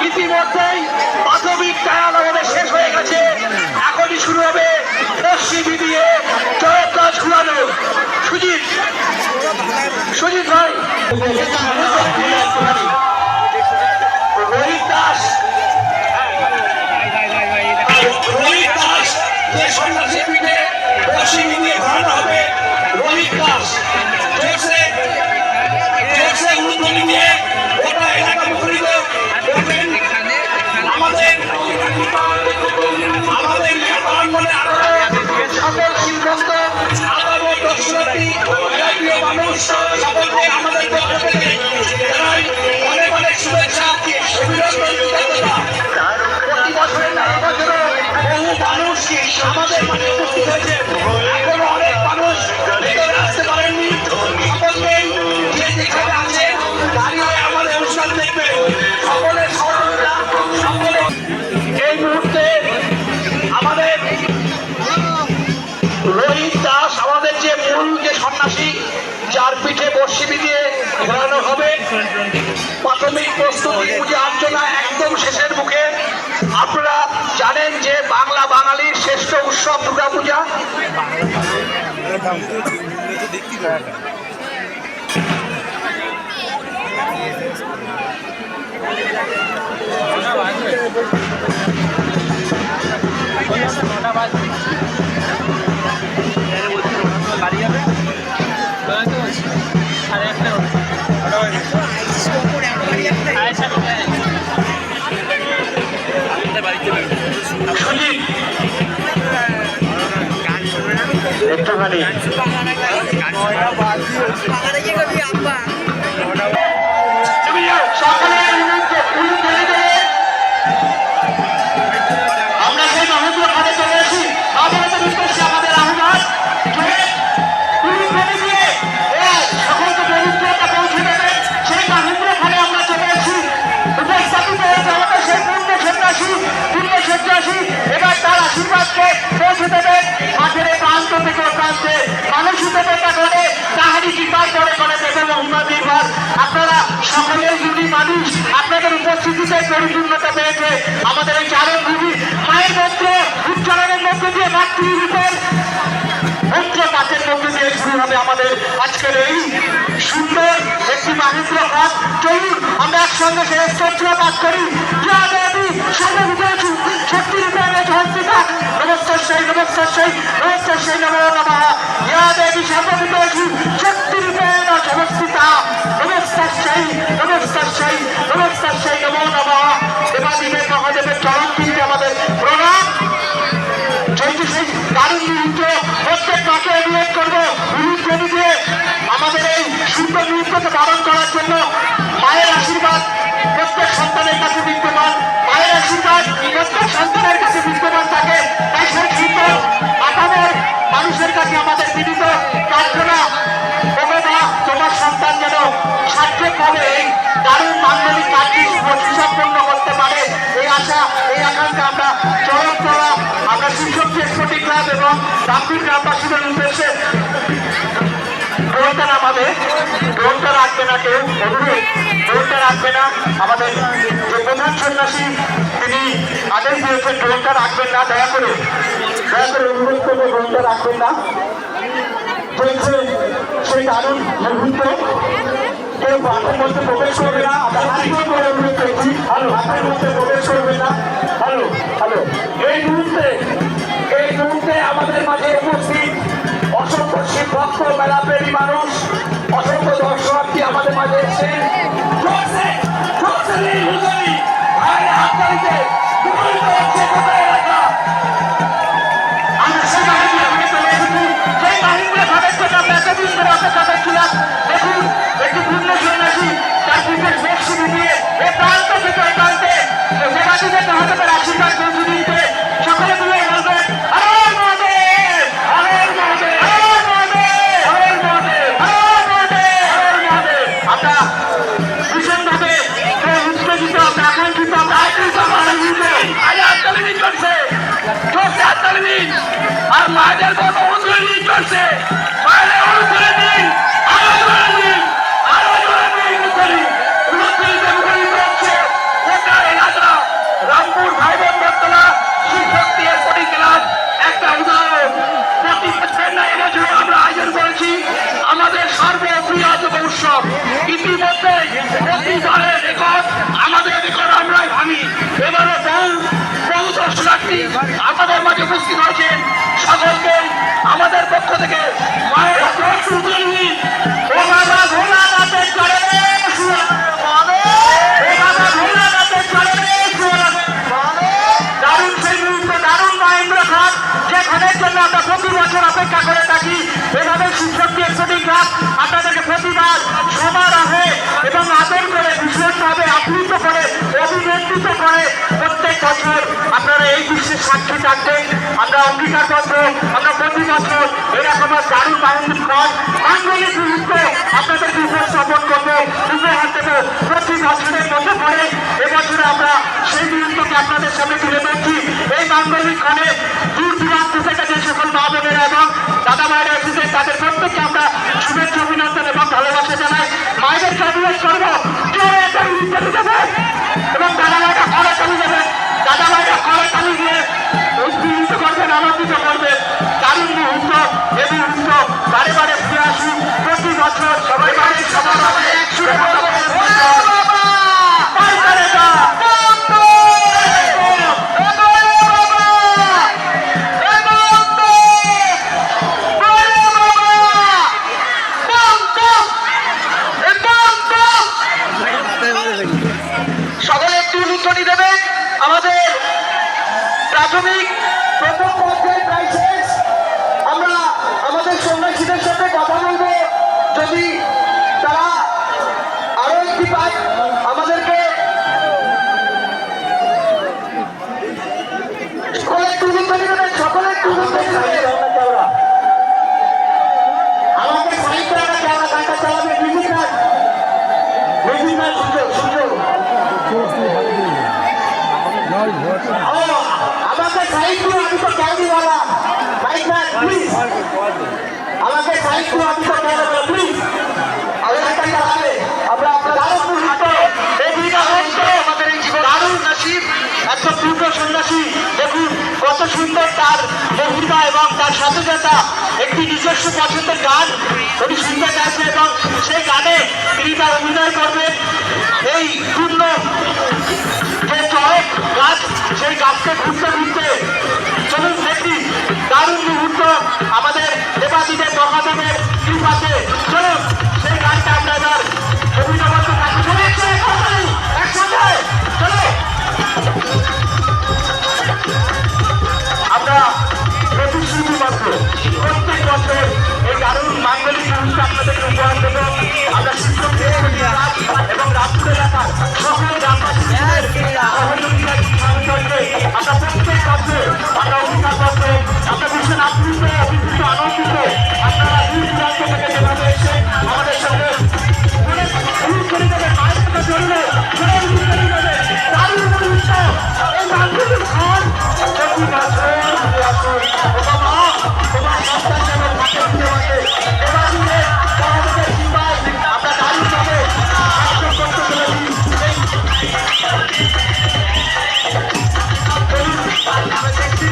ইতিমধ্যেই প্রাথমিক ট্রায়াল আমাদের শেষ হয়ে গেছে, এখনই শুরু হবে রশ্মি দিয়ে চরক গাছ ঘুরানো। সুজিত ভাই, রোহিত দাস যে সন্ন্যাসী পিঠে রশ্মি দিয়ে ঘোরানো হবে, রোহিত দাস উদ্যোগী দিয়ে ওটা এলাকা মুখরিত করবেন। আমাদের সকল সিদ্ধান্ত আগামী দর্শনার্থী জাতীয় মানুষ সকলকে আমাদের পক্ষ থেকে জানাই অনেক অনেক শুভেচ্ছা, অভিনন্দন, কৃতজ্ঞতা। প্রতি বছরের নানা বছরও বহু মানুষ আমাদের মাঝে উপস্থিত হয়েছে, এখনো অনেক মানুষ ভেতরে আসতে পারেননি। সকলকেই যে যেখানে আছে দাঁড়িয়ে আমাদের অনুষ্ঠান দেখবে, সকলের সহযোগিতা, সকলে এই মুহূর্তে আমাদের রোহিত দাস আমাদের যে মূল যে সন্ন্যাসী যার পিঠে বর্ষি দিয়ে ঘোরানো হবে, প্রাথমিক প্রস্তুতি পূজা অর্চনা একদম শেষের মুখে। আপনারা জানেন যে বাংলা বাঙালির শ্রেষ্ঠ উৎসব দুর্গা পূজা। একটুখানি আমরা সেই মহেন্দ্র খানে চলে আসি। আমাদের উদ্দেশ্যে আমাদের আহ্বান সকলকে দরিদ্রতা পৌঁছে দেবে, সেই মহেন্দ্র খানে আমরা চলে আসি। উপস্থাপিত হয়েছে আমাদের সেই পুণ্যসজ্জাসী, এবার তার আশীর্বাদকে পৌঁছে দেবে মাঠের প্রান্ত থেকে প্রান্তে। মানুষ হিসেবে করে তাহারি কৃপার করে করে দেবে মহিমা নির্ভর। আপনারা সকলেই যদি মানুষ আপনাদের উপস্থিতিতে পরিপূর্ণতা পেয়েছে। আমাদের এই চারণ ভূমি মায়ের মন্ত্র উচ্চারণের মধ্যে দিয়ে মাতৃরূপের মন্ত্র পাঠের মধ্যে দিয়ে শুরু হবে আমাদের আজকের এই সুন্দর একটি মহেন্দ্র ঘাট। চলুন আমরা একসঙ্গে সেই স্তোত্র পাঠ করি। নমস্কার নমস্কার নমো নমঃ। ইয়া দেবী সর্বভূতেষু শক্তিরূপেণ সংস্থিতা। নমস্কার নমো নমঃ। দেবাদিদেব মহাদেবের চরণ চিনতে আমাদের প্রণাম। চলছে সেই দারুণ মুহূর্ত, প্রত্যেক মাকে অনুরোধ করবো বিরুদ্ধে আমাদের এই সুন্দর মুহূর্তকে ধারণ করার জন্য। মায়ের আশীর্বাদ প্রত্যেক সন্তানের কাছে বিদ্যমান, মায়ের আশীর্বাদ প্রত্যেক সন্তানের কাছে বিদ্যমান থাকে। তাই সেই সুন্দর আপামর মানুষের কাছে আমাদের বিনীত প্রার্থনা, মা তোমার সন্তান যেন সার্থকভাবে এই দারুণ মাঙ্গলিক কাজটি সুসম্পন্ন করতে পারে, এই আশা এই আকাঙ্ক্ষা আমরা চরম করা আমরা শিক্ষক এক্সপোর্টিং ক্লাব এবং রামপুর গ্রামবাসীদের উদ্দেশ্যে ড্রোনটা নামাবে। ড্রোনটা রাখবে না কেউ, অনুরোধ ড্রোনটা রাখবে না। আমাদের যে প্রধান সন্ন্যাসী তিনি আদেশ দিয়েছেন ড্রোনটা রাখবেন না, দয়া করে অনুরোধ করবো ড্রোনটা রাখবেন না। চলছে সেই দারুণ মুহূর্ত, কেউ হাতের মধ্যে প্রবেশ করবে না। আমরা হাতের করে অনুরোধ করেছি, হাতের মধ্যে প্রবেশ করবে না। Hello hello. এই মুহূর্তে আমাদের মাঝে উপস্থিত অসংখ্য শিব ভক্ত মেলাপ্রেমী মানুষ, অসংখ্য দর্শনার্থী আমাদের মাঝে এসেছেন। দেখুন একটি পূর্ণ সন্ন্যাসী তার পিঠের বক্সি দিয়ে এ প্রান্ত থেকে প্রান্তে সেবাদীদের মহাদেবের আশীর্বাদ পৌঁছে দিতে সকলে মিলে বলবেন হরে মহাদেব, হরে মহাদেব, হরে মহাদেব, আর মায়েদের কত অনুদান চলছে, মায়েদের অনুদান দিন, আরো জোরে দিন, আরো জোরে দিন, গোটা এলাকা রামপুর ভাইবোন বর্তলা শিক্ষক দিয়ে কোটি ক্লাস একটা উদাহরণ। প্রতি বছর না এবছর আমরা আয়োজন করেছি আমাদের সর্ববৃহৎ উৎসব। ইতিমধ্যে প্রতি দলের রেকর্ড আমাদের রেকর্ড আমরাই ভাঙি। এবারে বহু দর্শনার্থী আমাদের মাঝে উপস্থিত হয়েছেন। সকলকে আমাদের পক্ষ থেকে মায়ের হাতে সুযোগ নিন। ও বাবা ভোলানাথের চরণে দারুণ সেই মুহূর্ত, দারুণ মহেন্দ্র ঘাট যেখানের জন্য আমরা প্রতি বছর অপেক্ষা করে থাকি। এভাবে শিক্ষকটি একশোটি ক্লাস আপনাদেরকে প্রতিবার সমারোহে এবং আদর করে ভীষণভাবে আপ্লুত করে অভিনন্দিত করে প্রত্যেক বছর আপনারা এই বিশ্বের সাক্ষী থাকবেন। আমরা অঙ্গীকারবদ্ধ, আমরা প্রতি বছর এরকম দারুণ মাঙ্গলিক মুহূর্ত আপনাদেরকে উপস্থাপন করবো, উপহার দেবো প্রতি বছরের মধ্যে পড়ে। এবছরে আমরা সেই মুহূর্তকে আপনাদের সামনে তুলে ধরছি। এই মাঙ্গলিক ক্ষণে দূর দূরান্ত থেকে যে সকল মা বোনেরা এবং দাদা ভাইরা এসেছে তাদের প্রত্যেককে আমরা শুভেচ্ছা অভিনন্দন এবং ভালোবাসা জানাই। মায়েদেরকে অনুরোধ করবো এবং দাদা ভাইরা কড়া চালু যাবেন, দাদা ভাইরা কড়া চালু দিয়ে উদ্দীপিত করবেন, আনন্দিত করবেন। দারুণ মুহূর্ত, এই মুহূর্ত বারে বারে ফিরে আসুন প্রতি বছর সবাই বাড়ির সবার একসুরে সকলে একটু উলুধ্বনি দেবেন। আমাদের প্রাথমিক প্রথম পর্যায়ে প্রায় শেষ। আমরা আমাদের সন্ন্যাসীদের সাথে কথা বলবো, যদি তারা আরো একটি পায় আমাদেরকে সকলে একটু উলুধ্বনি দেবেন, সকলে একটু উলুধ্বনি দেবেন। আমাকে সাহিত্য একটা কেওড়া গানটা চালাবে মিউজিক ম্যান, মিউজিক ম্যান সুযোগ সুযোগ আমাকে সাহিত্য, আমি তো ক্যারিওয়ালা মাইক ম্যান প্লিজ, আমাকে সাহিত্য, আমি তো ক্যারিওয়ালা প্লিজ আমাদের একটা চালাবে। আমরা আপনার দারুণ মুহূর্ত, এই মুহূর্ত আমাদের এই জীবন দারুণ নসিব। একজন পূর্ণ সন্ন্যাসী দেখুন কত সুন্দর তার মহিমা এবং তার সাথে একটি নিজস্ব পছন্দের গান উনি শুনতে চাইছে এবং সেই গানে তিনি তার অভিনয় করবেন। এই পূর্ণ যে চড়ক গাছ, সেই গাছকে ঘুরতে ঘুরতে চলুন দেখি দারুণ মুহূর্ত আমাদের দেবাদিদেব মহাদেবের কৃপাতে। চলুন সেই গানটা আমরা এবার অভিনবত একসাথে চলো। আমরা প্রতিশ্রুতিবদ্ধ প্রত্যেক বছর এই দারুণ মাঙ্গলিক মুহূর্ত আপনাদেরকে উপহার দেব। আমরা শিক্ষকদের এবং রামপুর এলাকার সকল গ্রামবাসীদের সহযোগিতা আমরা প্রত্যেক বছর আমরা অঙ্গীকারবদ্ধ, আমরা ভীষণ আপ্লুত, অভিভূত, আনন্দিত। আপনারা দূর দূরান্ত থেকে যেভাবে এসে আমাদের সঙ্গে দারুণ মুহূর্ত এই মাঙ্গলিক ঘর প্রতি বছর তোমার সন্তান যেমন থাকে এবার আমরা দারুণভাবে করতে চলেছি। আমরা দেখছি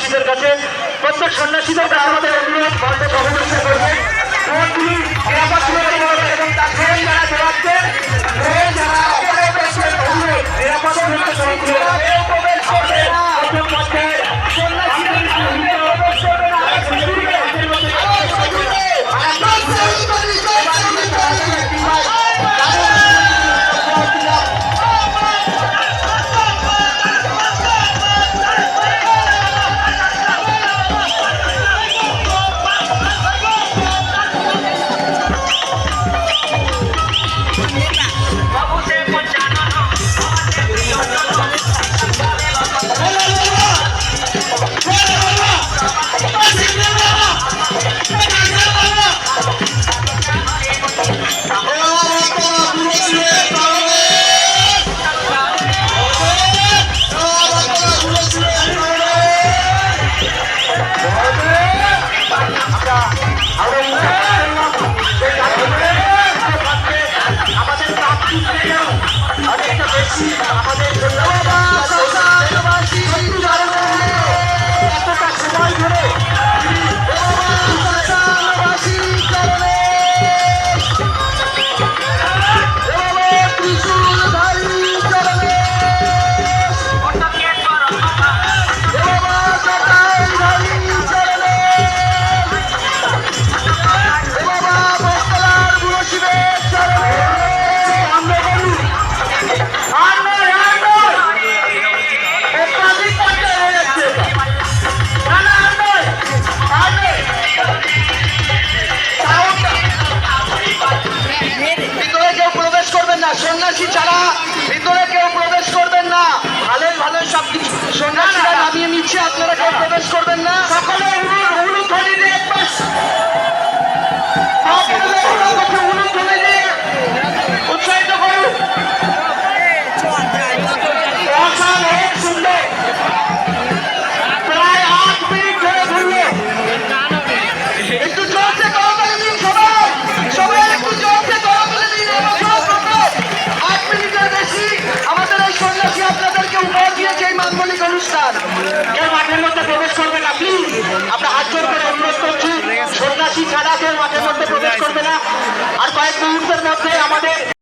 সন্ন্যাসীদের কাছে, প্রত্যেক সন্ন্যাসীদের কাছে আমাদের অনুরোধ মঞ্চে সহযোগিতা করবে। ভোটগুলি নিরাপদভাবে করবে এবং তার ফোন যারা দেওয়াচ্ছে, ফোন যারা অপারেট করছে, অনুরোধ নিরাপদ মুক্ত সড়কগুলো প্রবেশ করবে। প্রথম পর্যায়ে সন্ন্যাসীদের সন্ন্যাসী ছাড়া ভিতরে কেউ প্রবেশ করবেন না। ভালোই ভালোই সব কিছু সন্ন্যাসীরা নামিয়ে নিচ্ছে, আপনারা কেউ প্রবেশ করবেন না। সকলে উলুধ্বনি দিয়ে উৎসাহিত করুন। অসাধারণ সুন্দর, প্রায় 8 মিনিট ধরে ঘুরলো। একটু জোরসে করবেন দিন সবাই, সবাই একটু জোরসে করবেন দিন। আমাদের এই সন্ন্যাসী আপনাদেরকে উপহার দিয়েছে এই মাঙ্গলিক অনুষ্ঠান। কেউ মাঠের মধ্যে প্রবেশ করবে না, প্লিজ আমরা হাত জোর করে অনুরোধ করছি। সন্ন্যাসী ছাড়া কেউ মাঠের মধ্যে প্রবেশ করবে না। আর কয়েক মুহূর্তের মধ্যে আমাদের